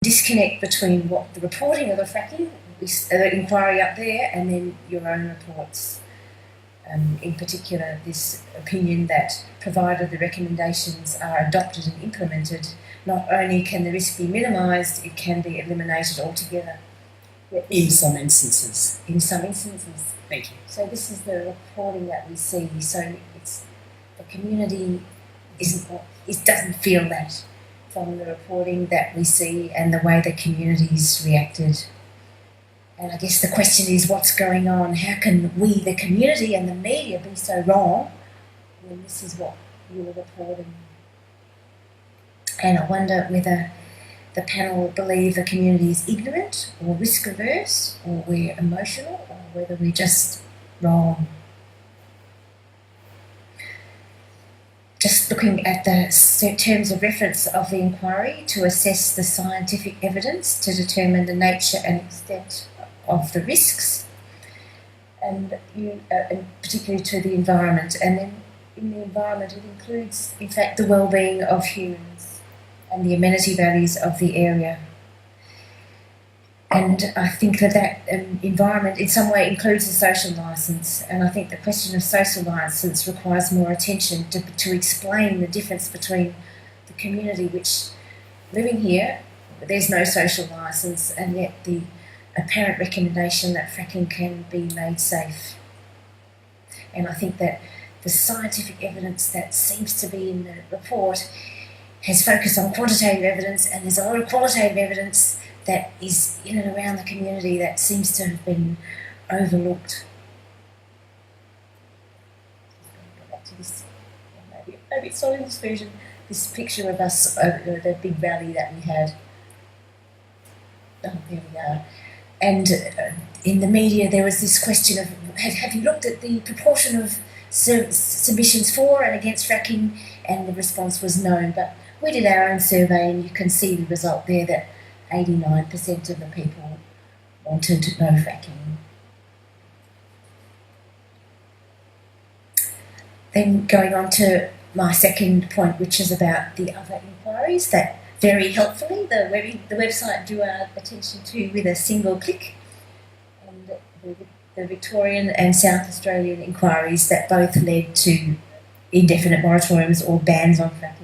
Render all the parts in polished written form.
disconnect between what the reporting of the fracking, the inquiry up there, and then your own reports. In particular, this opinion that provided the recommendations are adopted and implemented, not only can the risk be minimised, it can be eliminated altogether. In some instances. In some instances. Thank you. So this is the reporting that we see. So it's the community it doesn't feel that from the reporting that we see and the way the community's reacted. And I guess the question is, what's going on? How can we, the community and the media, be so wrong when this is what you're reporting? And I wonder whether the panel believe the community is ignorant or risk averse, or we're emotional, or whether we're just wrong. Just looking at the terms of reference of the inquiry to assess the scientific evidence to determine the nature and extent of the risks, and particularly to the environment. And then in the environment it includes, in fact, the well-being of humans and the amenity values of the area. And I think that environment in some way includes the social licence, and I think the question of social licence requires more attention to explain the difference between the community which living here, there's no social licence, and yet the apparent recommendation that fracking can be made safe. And I think that the scientific evidence that seems to be in the report has focused on quantitative evidence, and there's a lot of qualitative evidence that is in and around the community that seems to have been overlooked. Go back to this, maybe it's not in this version, this picture of us over the big valley that we had. Oh, there we are. And in the media there was this question of, have you looked at the proportion of submissions for and against fracking? And the response was no, but we did our own survey and you can see the result there that 89% of the people wanted no fracking. Then going on to my second point, which is about the other inquiries that very helpfully the website drew our attention to with a single click, and the Victorian and South Australian inquiries that both led to indefinite moratoriums or bans on fracking.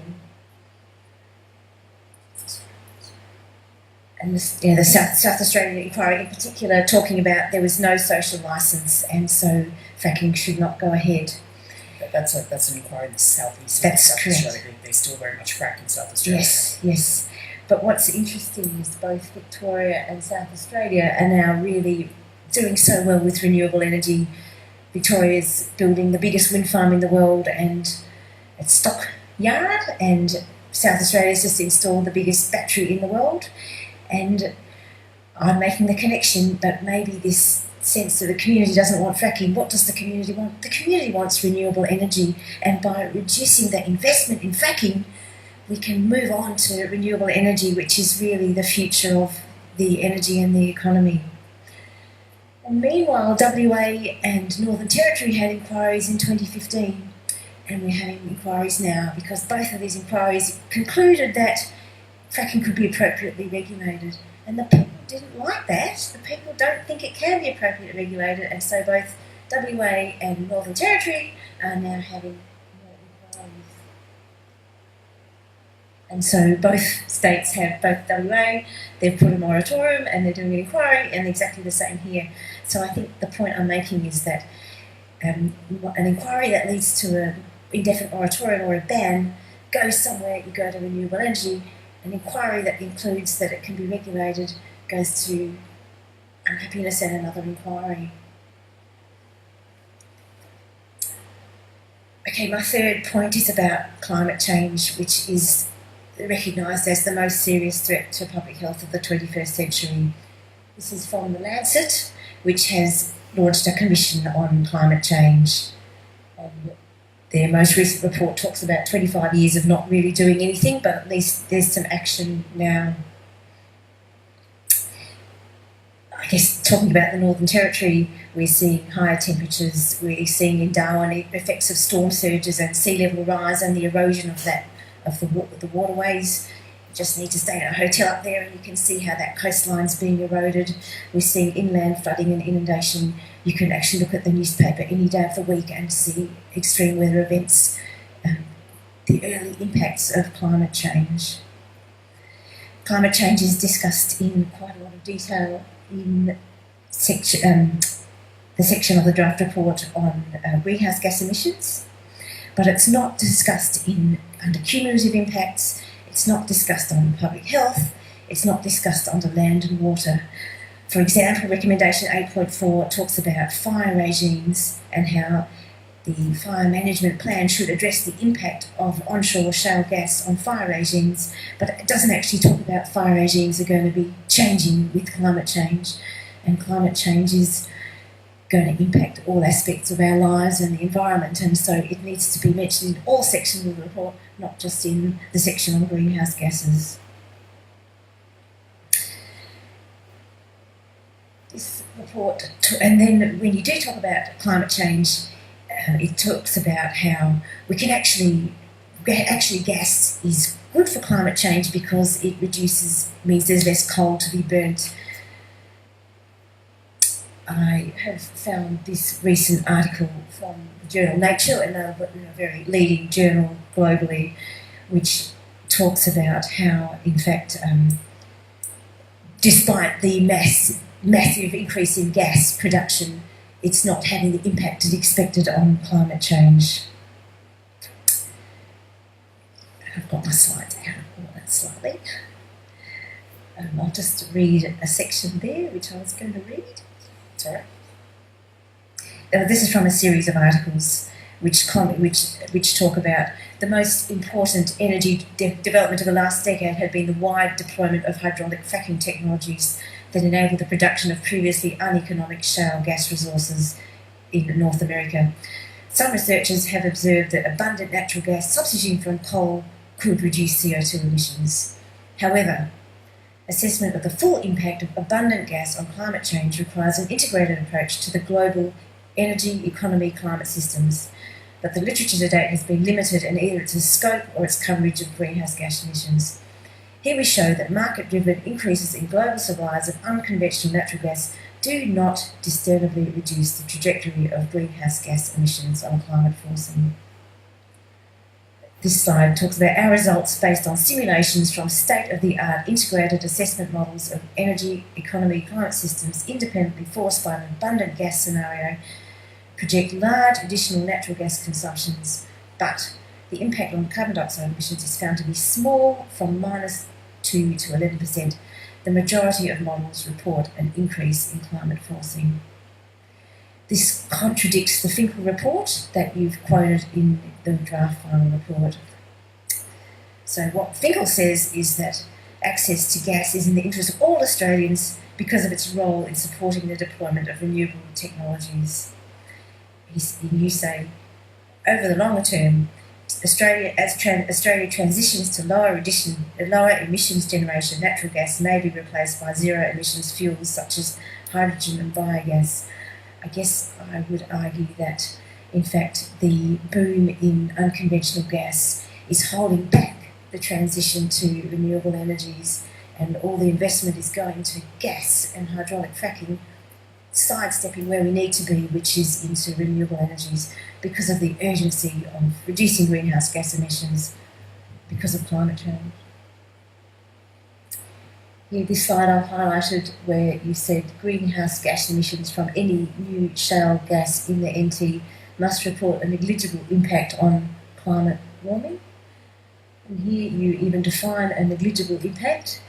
And the South Australian inquiry in particular talking about there was no social licence and so fracking should not go ahead. That's an inquiry in the southeast. That's South correct. Australia. They still very much frack in South Australia. Yes. But what's interesting is both Victoria and South Australia are now really doing so well with renewable energy. Victoria's building the biggest wind farm in the world and at Stockyard, and South Australia's just installed the biggest battery in the world. And I'm making the connection that maybe this sense that the community doesn't want fracking. What does the community want? The community wants renewable energy, and by reducing the investment in fracking, we can move on to renewable energy, which is really the future of the energy and the economy. And meanwhile, WA and Northern Territory had inquiries in 2015, and we're having inquiries now because both of these inquiries concluded that fracking could be appropriately regulated, and the people didn't like that. The people don't think it can be appropriately regulated, and so both WA and Northern Territory are now having more inquiries. And so both states have, both WA, they've put a moratorium and they're doing an inquiry, and exactly the same here. So I think the point I'm making is that an inquiry that leads to an indefinite moratorium or a ban goes somewhere. You go to renewable energy. An inquiry that includes that it can be regulated goes to unhappiness and another inquiry. Okay, my third point is about climate change, which is recognised as the most serious threat to public health of the 21st century. This is from The Lancet, which has launched a commission on climate change. Their most recent report talks about 25 years of not really doing anything, but at least there's some action now. I guess talking about the Northern Territory, we're seeing higher temperatures, we're seeing in Darwin effects of storm surges and sea level rise and the erosion of the waterways just need to stay in a hotel up there and you can see how that coastline's being eroded. We're seeing inland flooding and inundation. You can actually look at the newspaper any day of the week and see extreme weather events, the early impacts of climate change. Climate change is discussed in quite a lot of detail in the section of the draft report on greenhouse gas emissions, but it's not discussed under cumulative impacts. It's not discussed on public health. It's not discussed under land and water. For example, recommendation 8.4 talks about fire regimes and how the fire management plan should address the impact of onshore shale gas on fire regimes, but it doesn't actually talk about fire regimes are going to be changing with climate change, and climate change is going to impact all aspects of our lives and the environment, and so it needs to be mentioned in all sections of the report, not just in the section on greenhouse gases. This report, and then when you do talk about climate change, it talks about how we can actually gas is good for climate change because it means there's less coal to be burnt. I have found this recent article from the journal Nature, a very leading journal globally, which talks about how, in fact, despite the massive increase in gas production, it's not having the impact it expected on climate change. I've got my slides out of that slightly. I'll just read a section there, which I was going to read. Sorry. This is from a series of articles which talk about the most important energy development of the last decade had been the wide deployment of hydraulic fracking technologies that enable the production of previously uneconomic shale gas resources in North America. Some researchers have observed that abundant natural gas substituting from coal could reduce CO2 emissions. However, assessment of the full impact of abundant gas on climate change requires an integrated approach to the global energy, economy, climate systems, but the literature to date has been limited in either its scope or its coverage of greenhouse gas emissions. Here we show that market-driven increases in global supplies of unconventional natural gas do not disturbingly reduce the trajectory of greenhouse gas emissions on climate forcing. This slide talks about our results based on simulations from state-of-the-art integrated assessment models of energy, economy, climate systems independently forced by an abundant gas scenario, project large additional natural gas consumptions, but the impact on carbon dioxide emissions is found to be small, from -2 to 11%. The majority of models report an increase in climate forcing. This contradicts the Finkel report that you've quoted in the draft final report. So what Finkel says is that access to gas is in the interest of all Australians because of its role in supporting the deployment of renewable technologies. You say, over the longer term, Australia transitions to lower emissions generation, natural gas may be replaced by zero emissions fuels such as hydrogen and biogas. I guess I would argue that, in fact, the boom in unconventional gas is holding back the transition to renewable energies, and all the investment is going to gas and hydraulic fracking, sidestepping where we need to be, which is into renewable energies, because of the urgency of reducing greenhouse gas emissions because of climate change. Here, this slide I've highlighted where you said greenhouse gas emissions from any new shale gas in the NT must report a negligible impact on climate warming. And here you even define a negligible impact,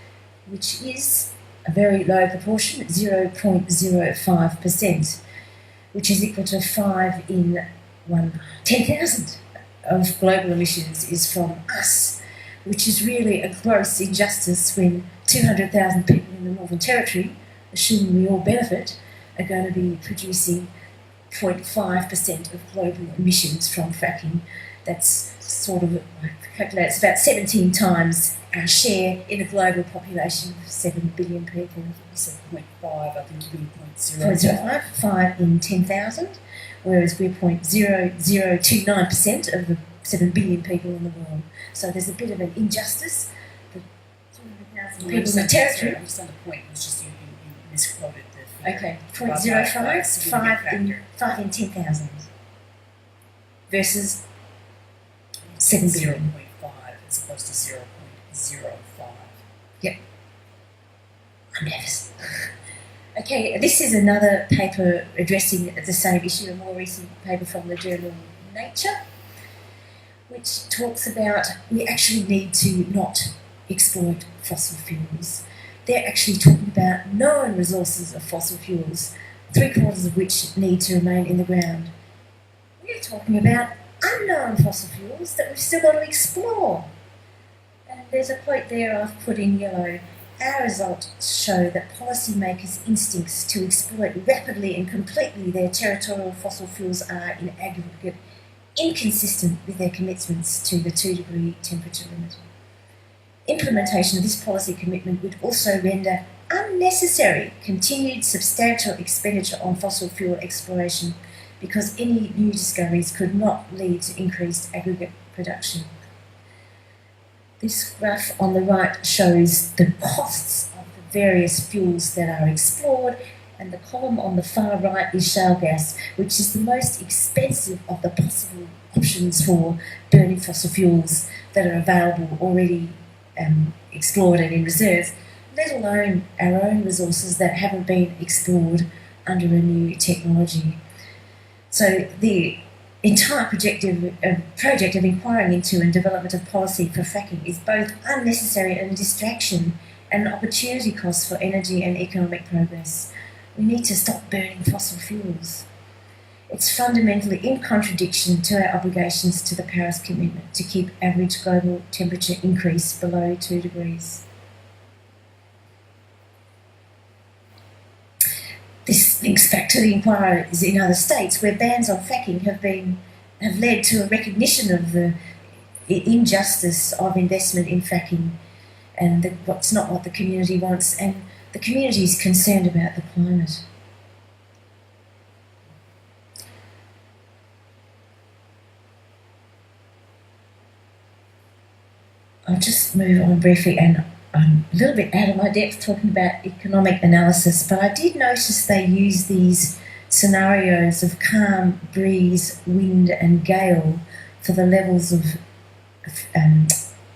which is a very low proportion, 0.05%, which is equal to 5 in 10,000 of global emissions is from us, which is really a gross injustice when 200,000 people in the Northern Territory, assuming we all benefit, are going to be producing 0.5% of global emissions from fracking. That's sort of, I calculate, it's about 17 times our share in a global population of 7 billion people. You said 0.5, I think you mean 0.0. 0.05, 5 in 10,000, whereas we're 0.0029% of the 7 billion people in the world. So there's a bit of an injustice. people in the territory. I understand the point. It was just you misquoted the figure. Okay, About 0.05, a significant five in 10,000 versus 7 billion. 0.5 as opposed to 0.05. Yep. I'm nervous. Okay, this is another paper addressing the same issue, a more recent paper from the journal Nature, which talks about we actually need to not exploit fossil fuels. They're actually talking about known resources of fossil fuels, 3/4 of which need to remain in the ground. We're talking about unknown fossil fuels that we've still got to explore. And there's a quote there I've put in yellow. Our results show that policymakers' instincts to exploit rapidly and completely their territorial fossil fuels are, in aggregate, inconsistent with their commitments to the 2-degree temperature limit. Implementation of this policy commitment would also render unnecessary continued substantial expenditure on fossil fuel exploration because any new discoveries could not lead to increased aggregate production. This graph on the right shows the costs of the various fuels that are explored, and the column on the far right is shale gas, which is the most expensive of the possible options for burning fossil fuels that are available already explored and in reserve, let alone our own resources that haven't been explored under a new technology. So the entire project of inquiring into and development of policy for fracking is both unnecessary and a distraction and an opportunity cost for energy and economic progress. We need to stop burning fossil fuels. It's fundamentally in contradiction to our obligations to the Paris commitment to keep average global temperature increase below 2 degrees. This links back to the inquiries in other states where bans on fracking have led to a recognition of the injustice of investment in fracking and what's not what the community wants, and the community is concerned about the climate. I'll just move on briefly, and I'm a little bit out of my depth talking about economic analysis, but I did notice they use these scenarios of calm, breeze, wind and gale for the levels of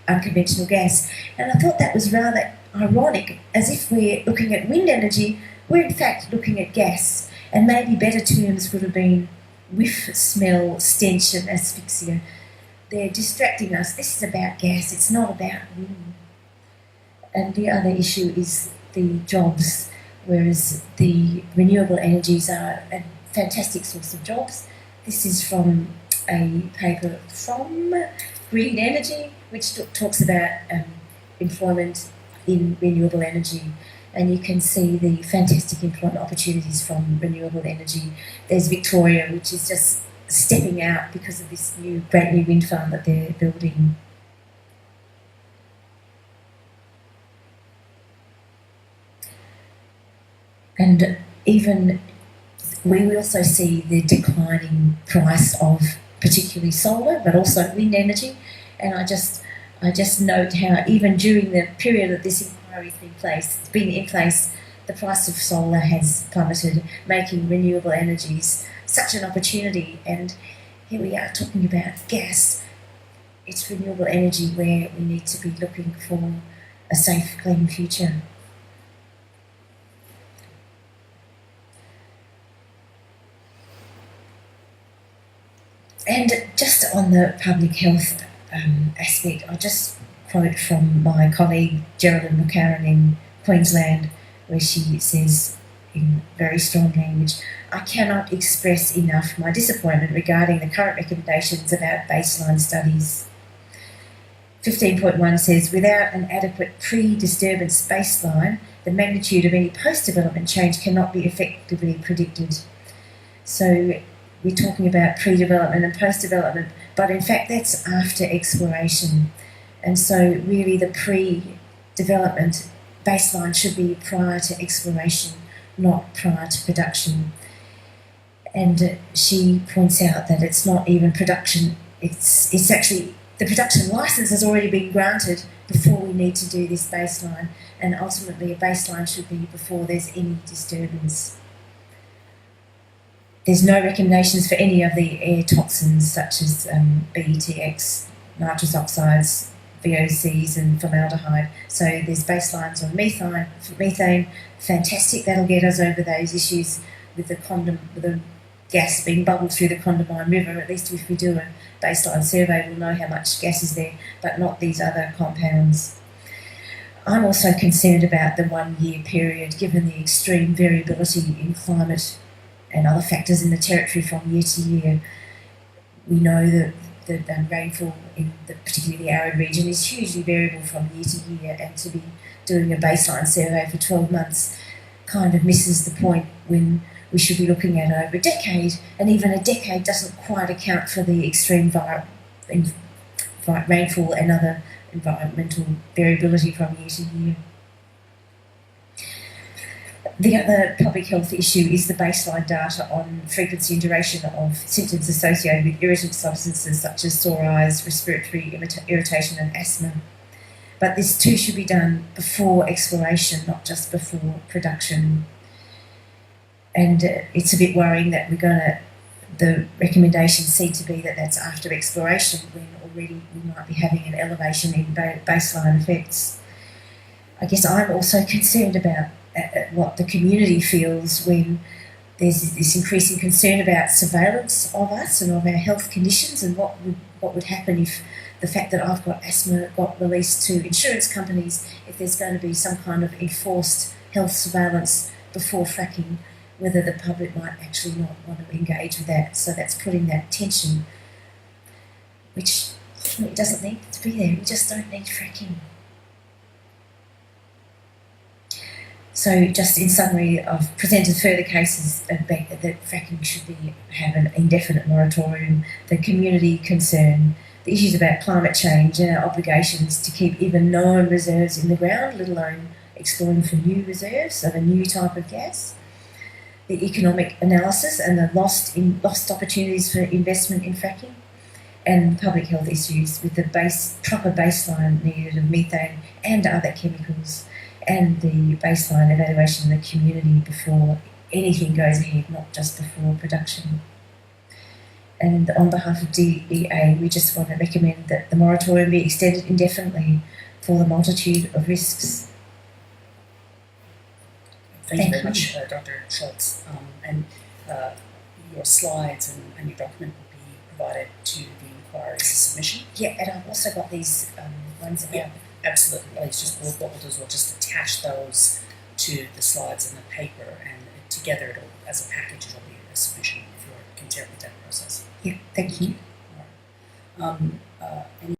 unconventional gas. And I thought that was rather ironic, as if we're looking at wind energy, we're in fact looking at gas, and maybe better terms would have been whiff, smell, stench and asphyxia. They're distracting us. This is about gas, it's not about wind. And the other issue is the jobs, whereas the renewable energies are a fantastic source of jobs. This is from a paper from Green Energy, which talks about employment in renewable energy. And you can see the fantastic employment opportunities from renewable energy. There's Victoria, which is just stepping out because of this great new wind farm that they're building. And even we also see the declining price of particularly solar, but also wind energy. And I just note how even during the period that this inquiry has been in place, the price of solar has plummeted, making renewable energies such an opportunity. And here we are talking about gas. It's renewable energy where we need to be looking for a safe, clean future. And just on the public health aspect, I'll just quote from my colleague Geraldine McCarran in Queensland, where she says in very strong language, "I cannot express enough my disappointment regarding the current recommendations about baseline studies." 15.1 says, "Without an adequate pre-disturbance baseline, the magnitude of any post-development change cannot be effectively predicted." So we're talking about pre-development and post-development, but in fact that's after exploration. And so really the pre-development baseline should be prior to exploration, not prior to production. And she points out that it's not even production, it's actually the production license has already been granted before we need to do this baseline, and ultimately a baseline should be before there's any disturbance. There's no recommendations for any of the air toxins such as BETX, nitrous oxides, VOCs and formaldehyde. So there's baselines on methane, fantastic, that'll get us over those issues with the gas being bubbled through the Condamine River. At least if we do a baseline survey, we'll know how much gas is there, but not these other compounds. I'm also concerned about the 1 year period, given the extreme variability in climate and other factors in the territory from year to year. We know that the rainfall in particularly the arid region is hugely variable from year to year, and to be doing a baseline survey for 12 months kind of misses the point when we should be looking at over a decade, and even a decade doesn't quite account for the extreme rainfall and other environmental variability from year to year. The other public health issue is the baseline data on frequency and duration of symptoms associated with irritant substances such as sore eyes, respiratory irritation and asthma. But this too should be done before exploration, not just before production. And it's a bit worrying that the recommendations seem to be that that's after exploration, when already we might be having an elevation in baseline effects. I guess I'm also concerned about what the community feels when there's this increasing concern about surveillance of us and of our health conditions, and what would happen if the fact that I've got asthma got released to insurance companies, if there's going to be some kind of enforced health surveillance before fracking, whether the public might actually not want to engage with that. So that's putting that tension, which it doesn't need to be there. We just don't need fracking. So just in summary, I've presented further cases that fracking should have an indefinite moratorium, the community concern, the issues about climate change and our obligations to keep even known reserves in the ground, let alone exploring for new reserves of a new type of gas, the economic analysis and the lost opportunities for investment in fracking, and public health issues with the proper baseline needed of methane and other chemicals, and the baseline evaluation of the community before anything goes ahead, not just before production. And on behalf of DEA, we just want to recommend that the moratorium be extended indefinitely for the multitude of risks. Thank you very much, Dr. Schultz. Your slides and your document will be provided to the inquiry as a submission. Yeah, and I've also got these ones about... Yeah, absolutely. Please, what we'll do is we'll just attach those to the slides and the paper, and together as a package it'll be a submission if you're content with that process. Yeah, thank you. All right. Any